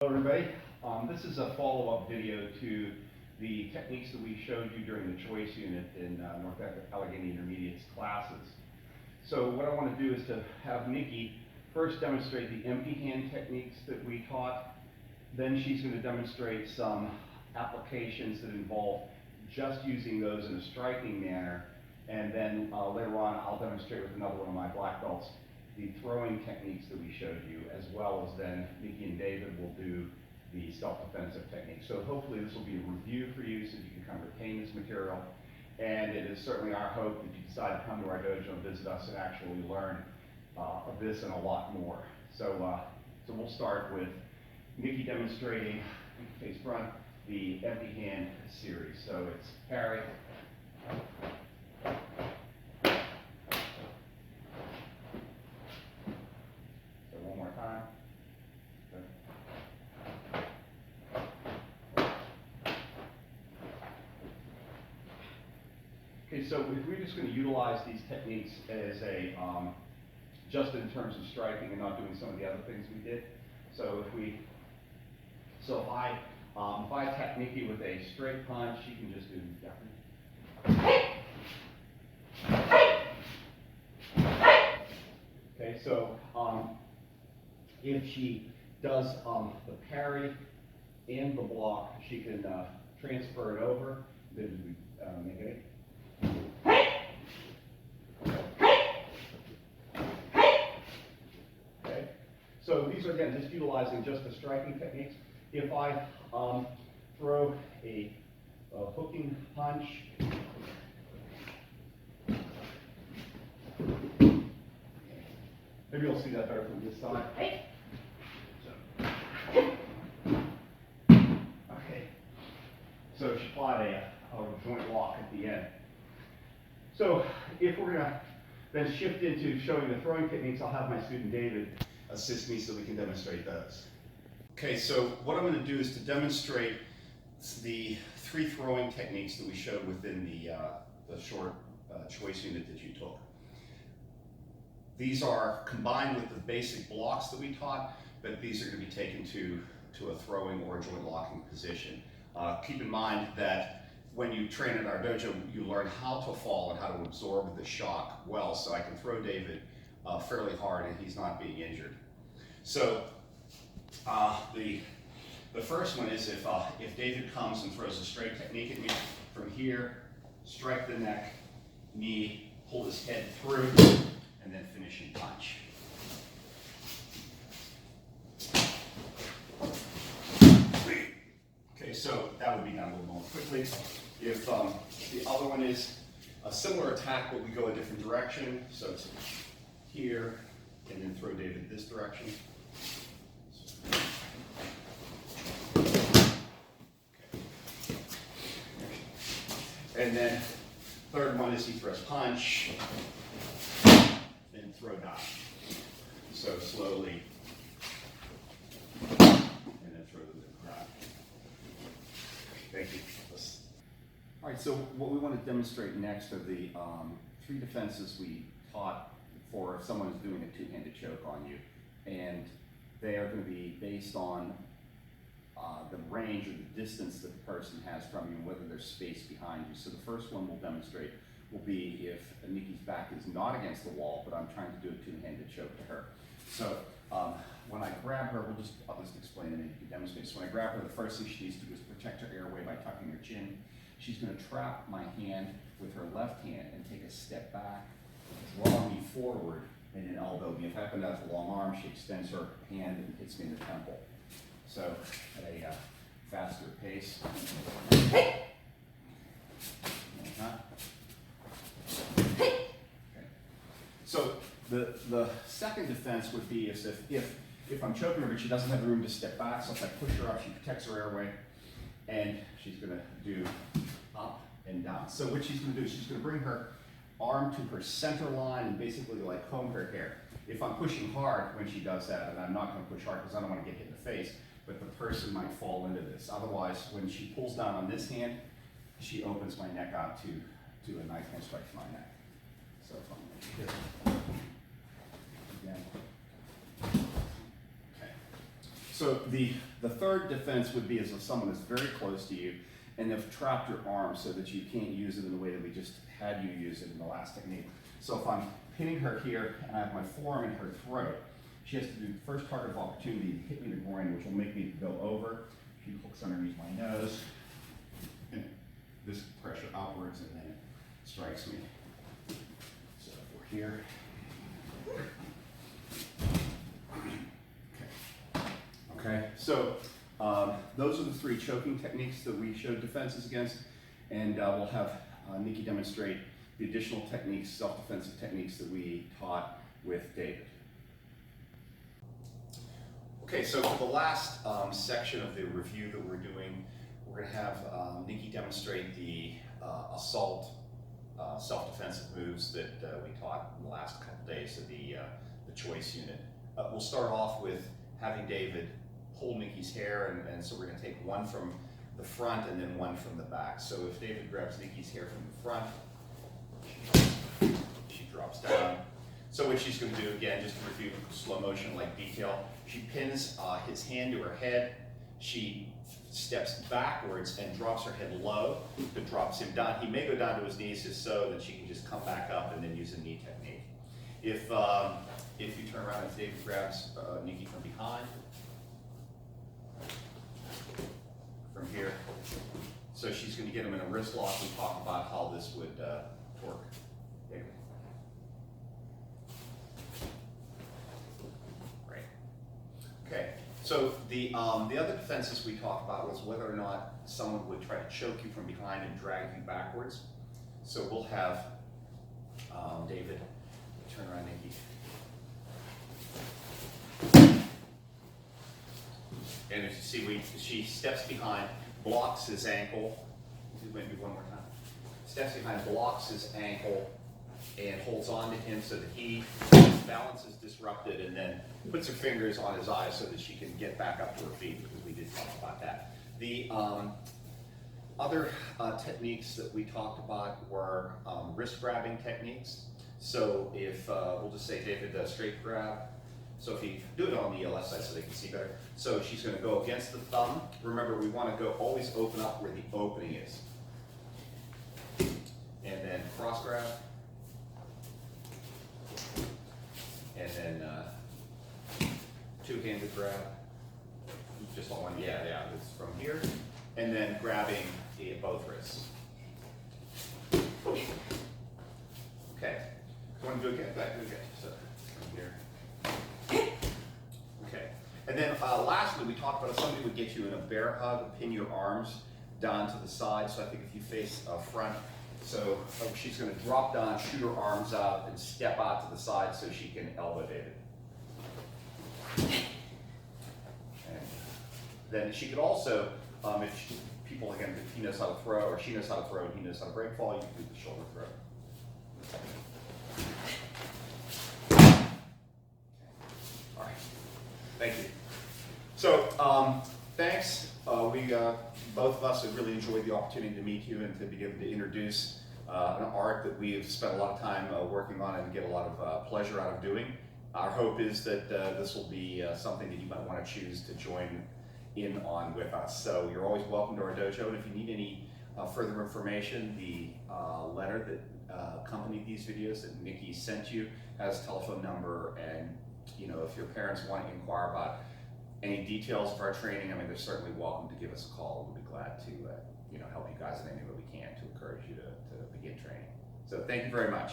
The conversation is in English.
Hello everybody, this is a follow-up video to the techniques that we showed you during the choice unit in North Allegheny Intermediate's classes. So what I want to do is to have Nikki first demonstrate the empty hand techniques that we taught. Then she's going to demonstrate some applications that involve just using those in a striking manner. And then later on I'll demonstrate with another one of my black belts the throwing techniques that we showed you, as well as then Nikki and David will do the self-defensive techniques. So hopefully this will be a review for you so that you can kind of retain this material. And it is certainly our hope that you decide to come to our dojo and visit us and actually learn of this and a lot more. So we'll start with Nikki demonstrating, face front, the empty hand series. So it's parry, okay, so if we're just going to utilize these techniques as a, just in terms of striking and not doing some of the other things we did. So if I attack Nikki with a straight punch, she can just do okay, so if she does the parry and the block, she can transfer it over. Then we make it. Okay, so these are again just utilizing just the striking techniques. If I throw a hooking punch, maybe you'll see that better from this side. Okay, so she applied a joint lock at the end. So if we're going to then shift into showing the throwing techniques, I'll have my student David assist me so we can demonstrate those. Okay, so what I'm going to do is to demonstrate the three throwing techniques that we showed within the short choice unit that you took. These are combined with the basic blocks that we taught, but these are going to be taken to a throwing or a joint locking position. Keep in mind that when you train at our dojo, you learn how to fall and how to absorb the shock well, so I can throw David fairly hard and he's not being injured. So the first one is if David comes and throws a straight technique at me, from here, strike the neck, knee, pull his head through, and then finishing punch. Okay, so that would be done a little more quickly. If the other one is a similar attack, but we go a different direction, so it's here, and then throw David this direction. Okay. And then third one is he throws punch, then throw down. So slowly, and then throw the ground. Thank you. All right, so what we want to demonstrate next are the three defenses we taught for if someone is doing a two-handed choke on you. And they are going to be based on the range or the distance that the person has from you and whether there's space behind you. So the first one we'll demonstrate will be if Nikki's back is not against the wall, but I'm trying to do a two-handed choke to her. So when I grab her, I'll just explain it and you can demonstrate. So when I grab her, the first thing she needs to do is protect her airway by tucking her chin. She's going to trap my hand with her left hand and take a step back, draw me forward, and then elbow me. If I happen to have a long arm, she extends her hand and hits me in the temple. So at a faster pace. Okay. So the second defense would be is if I'm choking her but she doesn't have the room to step back, so if I push her up, she protects her airway, and she's going to do up and down. So what she's going to do is she's going to bring her arm to her center line and basically like comb her hair. If I'm pushing hard when she does that, and I'm not going to push hard because I don't want to get hit in the face, but the person might fall into this. Otherwise, when she pulls down on this hand, she opens my neck out to a knife hand strike to my neck. So if I'm going to hit again. Okay. So the third defense would be as if someone is very close to you and they've trapped your arm so that you can't use it in the way that we just had you use it in the last technique. So if I'm pinning her here and I have my forearm in her throat, she has to do the first target of opportunity to hit me in the groin, which will make me go over. She hooks underneath my nose, and this pressure upwards, and then it strikes me. So if we're here. Okay, so those are the three choking techniques that we showed defenses against, and we'll have Nikki demonstrate the additional techniques, self-defensive techniques that we taught with David. Okay, so for the last section of the review that we're doing, we're going to have Nikki demonstrate the assault self-defensive moves that we taught in the last couple days of the choice unit. We'll start off with having David hold Nikki's hair, and so we're going to take one from the front and then one from the back. So if David grabs Nikki's hair from the front, she drops down. So what she's going to do, again, just to review slow motion like detail, she pins his hand to her head, she steps backwards and drops her head low, that drops him down. He may go down to his knees just so that she can just come back up and then use a knee technique. If you turn around and David grabs Nikki from behind, from here, so she's going to get him in a wrist lock and talk about how this would work. David. Great. Okay. So the other defenses we talked about was whether or not someone would try to choke you from behind and drag you backwards. So we'll have David turn around, Nikki. And as you see, she steps behind, blocks his ankle. Maybe one more time. Steps behind, blocks his ankle, and holds on to him so that his balance is disrupted, and then puts her fingers on his eyes so that she can get back up to her feet, because we did talk about that. The other techniques that we talked about were wrist grabbing techniques. So if, we'll just say David does straight grab. So if you do it on the left side so they can see better. So she's going to go against the thumb. Remember, we want to always open up where the opening is. And then cross grab. And then two-handed grab. Just on one, yeah, it's from here. And then grabbing both wrists. Okay. Want to do it again? Back, do it again. So from here. Okay. And then lastly, we talked about if somebody would get you in a bear hug, pin your arms down to the side. So I think if you face front, so she's going to drop down, shoot her arms out, and step out to the side so she can elbow David. And then she could also, if he knows how to throw, or she knows how to throw, and he knows how to break fall, you can do the shoulder throw. All right. Thank you. So thanks. Both of us have really enjoyed the opportunity to meet you and to be able to introduce an art that we have spent a lot of time working on and get a lot of pleasure out of doing. Our hope is that this will be something that you might want to choose to join in on with us. So you're always welcome to our dojo, and if you need any further information, the letter that accompanied these videos that Nikki sent you has a telephone number, and if your parents want to inquire about any details of our training, I mean, they're certainly welcome to give us a call. We'll be glad to help you guys in any way we can to encourage you to begin training. So thank you very much.